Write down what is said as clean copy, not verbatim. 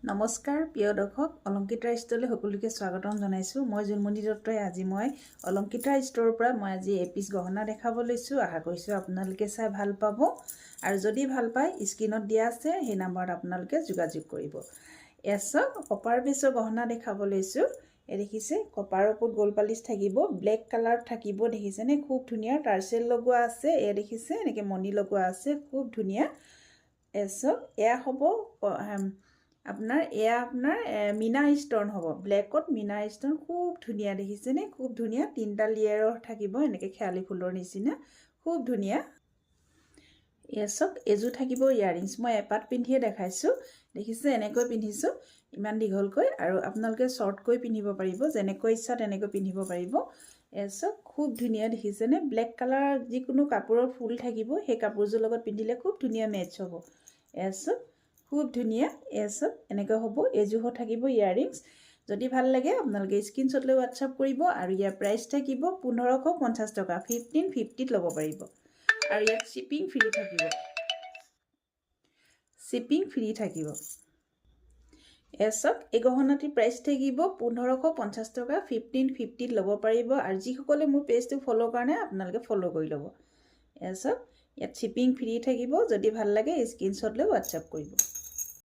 নমস্কাৰ প্ৰিয় দৰ্শক, অলংকিতা ষ্ট'ৰলৈ সকলোকে স্বাগতম জনাইছোঁ। মই জুনমণি দত্তই আজি অলংকিতা ষ্ট'ৰৰ পৰা আজি এপিচ গহনা দেখাব লৈছোঁ। আশা কৰিছোঁ আপোনালোকে চাই ভাল পাব আৰু যদি ভাল পায় স্ক্ৰীনত দিয়া আছে সেই নাম্বাৰত আপোনালোকে যোগাযোগ কৰিব। এছক কপাৰ বেছৰ গহনা দেখাব লৈছোঁ। দেখিছে কপাৰৰ ওপৰত গোল পালিচ থাকিব, ব্লেক কালাৰত থাকিব। দেখিছেনে খুব ধুনীয়া টাৰ্চেল লগোৱা আছে। দেখিছে এনেকৈ মণি লগোৱা আছে, খুব ধুনীয়া। এছক এয়া হ'ব আপোনাৰ মিনা ষ্টন হ'ব, ব্লেকত মিনা ষ্টন খুব ধুনীয়া। দেখিছেনে খুব ধুনীয়া, 3টা লেয়াৰৰ থাকিব এনেকৈ খেয়ালি ফুলৰ নিচিনা, খুব ধুনীয়া। এছক এযোৰ থাকিব ইয়াৰিংছ। মই এপাত পিন্ধিয়ে দেখাইছোঁ। দেখিছে এনেকৈ পিন্ধিছোঁ, ইমান দীঘলকৈ, আৰু আপোনালোকে শ্বৰ্টকৈ পিন্ধিব পাৰিব, যেনেকৈ ইচ্ছা তেনেকৈ পিন্ধিব পাৰিব। এছক খুব ধুনীয়া। দেখিছেনে ব্লেক কালাৰ যিকোনো কাপোৰৰ ফুল থাকিব, সেই কাপোৰযোৰ লগত পিন্ধিলে খুব ধুনীয়া মেটচ হ'ব। এছক খুব ধুনীয়া। এছক এনেকৈ হ'ব, এযোৰ থাকিব ইয়াৰিংছ। যদি ভাল লাগে আপোনালোকে স্ক্ৰীনশ্বট লৈ হোৱাটছআপ কৰিব আৰু ইয়াৰ প্ৰাইচ থাকিব 1550 টকা। 1550ত ল'ব পাৰিব আৰু ইয়াত শ্বিপিং ফ্ৰী থাকিব। এছক এই গহনাটিৰ প্ৰাইচ থাকিব 1550 টকা। 1550ত ল'ব পাৰিব আৰু যিসকলে মোৰ পেজটো ফ'ল' কাৰণে আপোনালোকে ফ'ল' কৰি ল'ব। এছক ইয়াত শ্বিপিং ফ্ৰী থাকিব। যদি ভাল লাগে স্ক্ৰীনশ্বট লৈ হোৱাটছআপ কৰিব।